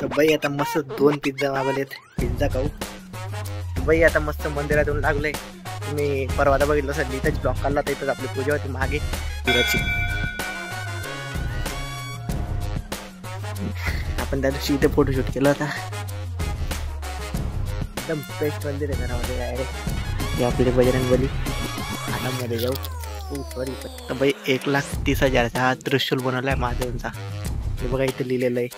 तर बाई आता मस्त 2 पिझ्झा मागवलेत. पिझ्झा खाऊ. बाई आता मस्त मंदिरातून लागलोय. तुम्ही परवादा बघितलं असेल, इथंच ब्लॉक काढला तर इथंच आपली पूजा होती मागे तिराची. आपण त्या दिवशी इथे फोटोशूट केला होता. एकदम बेस्ट मंदिर आहे घरामध्ये. डायरेक्ट हे आपले बजरंगबली आनंदमध्ये जाऊ. सॉरी. तर बाई 1,30,000चा हा त्रिशूल बनवलाय महादेवांचा. हे बघा इथे लिहिलेलं आहे.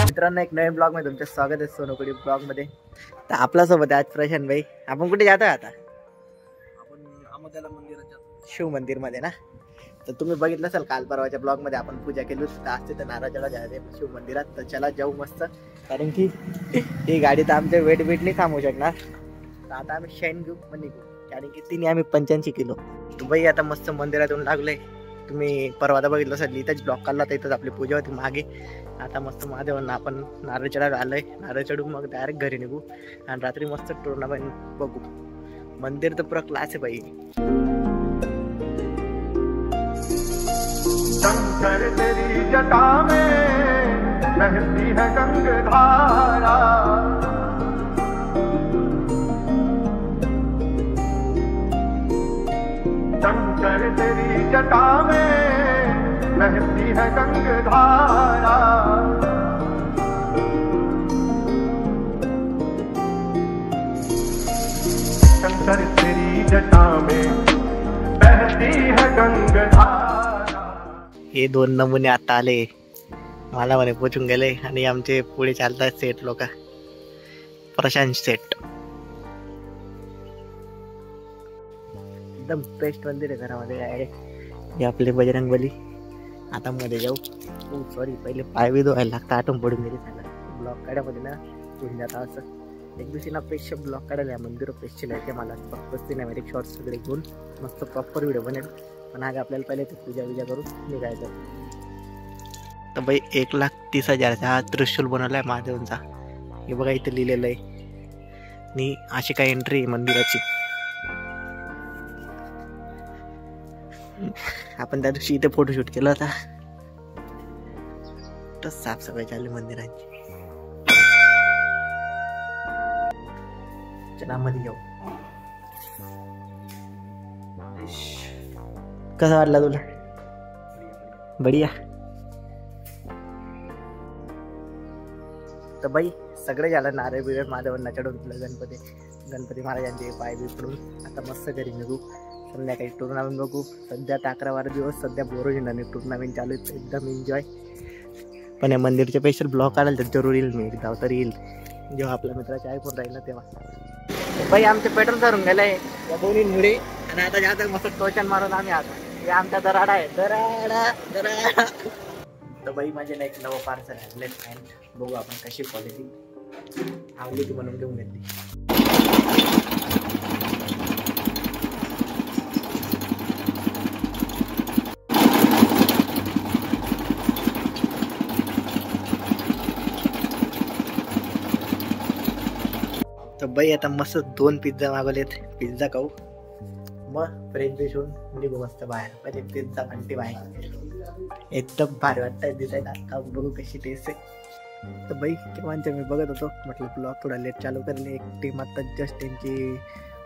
मित्रांनो, एक नवीन ब्लॉग मध्ये तुमचं स्वागत आहे. सोनोकडी ब्लॉग मध्ये. तर आपल्या सोबत आज प्रशांत भाई. आपण कुठे जातोय आता? आपण अमोद्याला मंदिरात शिव मंदिर मध्ये ना. तर तुम्ही बघितलं असेल काल परवाच्या ब्लॉग मध्ये आपण पूजा केली होती. आज तिथं नारळाला जायचं शिव मंदिरात. तर चला जाऊ मस्त. कारण की ही गाडी तर आमच्या वेट नाही थांबवू शकणार. तर आता आम्ही शाईन घेऊ पण निघू. कारण की तिने आम्ही 85 किलो. तर बाई आता मस्त मंदिरातून लागलोय. तुम्ही परवादा बघितलं असेल, इथंच ब्लॉक काढला तर इथंच आपली पूजा होती मागे. आता मस्त महादेवांना आपण नारळ चढायला आलोय. नारळ चढू मग डायरेक्ट घरी निघू आणि रात्री मस्त टुर्नामेंट बघू. मंदिर तर पुरा क्लास आहे बाई. शंकर तेरी जटा में बहती है गंगाधारा, शंकर तेरी जटा में बहती है गंगाधारा, शंकर तेरी जटा में बहती है गंगाधारा. हे 2 नमुने आता आले. मला म्हणे पोचून गेले आणि आमचे पुढे चालतात सेट लोक. प्रशांत सेट एकदम बेस्ट मंदिर आहे घरामध्ये. डायरेक्ट हे आपले बजरंगबली. आता मध्ये जाऊ. सॉरी, पहिले पाय बी धुवायला लागतं. आठवण पडून गेली झालं. ब्लॉक काढ्यामध्ये ना होऊन जाता असं. एक दिवशी ना पेशल ब्लॉक काढायला मंदिर पेशल आहे ते. मला फक्त सिनेमॅटिक शॉर्ट्स वगैरे घेऊन मस्त प्रॉपर व्हिडिओ बनेल. पण आज आपल्याला पहिले ते पूजा करून निघायचं. तर बाई 1,30,000चा हा त्रिशूल बनवलाय महादेवांचा. हे बघा इथे लिहिलेलं आहे. आणि अशी काय एंट्री आहे मंदिराची. आपण त्या दिवशी इथे फोटोशूट केला होता. तर साफसफाई चालली मंदिरांची. चनामध्ये जाऊ. कसा वाटला तुला? बढिया. तर बाई सगळे झालं. नारळ बिरळ महादेवांना चढवून तुला गणपती महाराजांचे पाय बी पडून आता मस्त घरी निघू. संध्याकाळी टुर्नामेंट बघू. सध्या 11-12 दिवस सध्या बोर होईल. टुर्नामेंट चालू आहे. एकदम एन्जॉय. पण या मंदिरचे स्पेशल ब्लॉग काढायला तर जरूर येईल मी. एकदा तर येईल जेव्हा आपल्या मित्राच्या आयफोन राहील ना तेव्हा. बाई आमचे पेट्रोल धरून गेलंय या दोन्ही मुळे. आणि आता जाता मस्त टोचन मारून आम्ही आता. हे आमचा दराडा आहे. दराडा. तर बाई माझे ना एक नवं पार्सल आहे. बघू आपण कशी क्वालिटी आवडली ती बनवून घेऊन घेतली. तर बाई आता मस्त 2 पिझ्झा मागवलेत. पिझ्झा खाऊ मग फ्रेंच फ्रेश होऊन निघू मस्त बाहेर. पहिले पिझ्झा म्हणते बाहेर. एकदम भारी वाटतंय दिसायला. आता बघू कशी टेस्ट आहे. तर बाई केव्हांच्या मी बघत होतो. म्हटलं ब्लॉग थोडा लेट चालू करले. एक टीम आता जस्ट त्यांची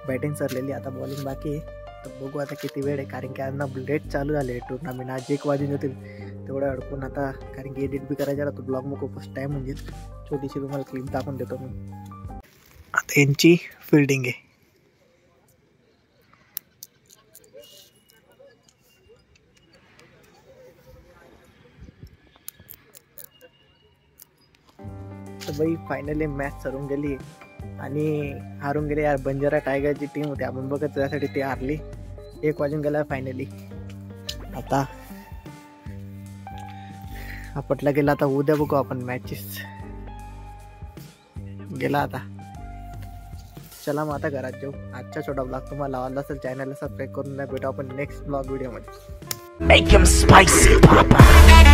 बॅटिंग सरलेली. आता बॉलिंग बाकी आहे. तर बघू आता किती वेळ आहे. कारण की आज ना लेट चालू झाले टुर्नामेंट. आज 1 वाजून होतील तेवढं अडकून आता. कारण की एडिट बी करायचा तो ब्लॉग मग खूपच टाईम म्हणजे छोटीशी तुम्हाला क्लिप टाकून देतो मी. आता यांची फिल्डिंग आहे. तर बाई फायनली मॅच हरून गेली. आणि हारून गेले यार. बंजारा टायगरची टीम होती. आपण बघत त्यासाठी ती हारली. 1 वाजून गेला फायनली. आता आपटला गेला. आता उद्या बघू आपण मॅचेस. गेला आता. चला मग आता घरात जाऊ. आजचा छोटा ब्लॉग तुम्हाला आवडला असेल चॅनलला सबस्क्राईब करून भेटू आपण नेक्स्ट ब्लॉग व्हिडिओमध्ये. Make him spicy, Papa.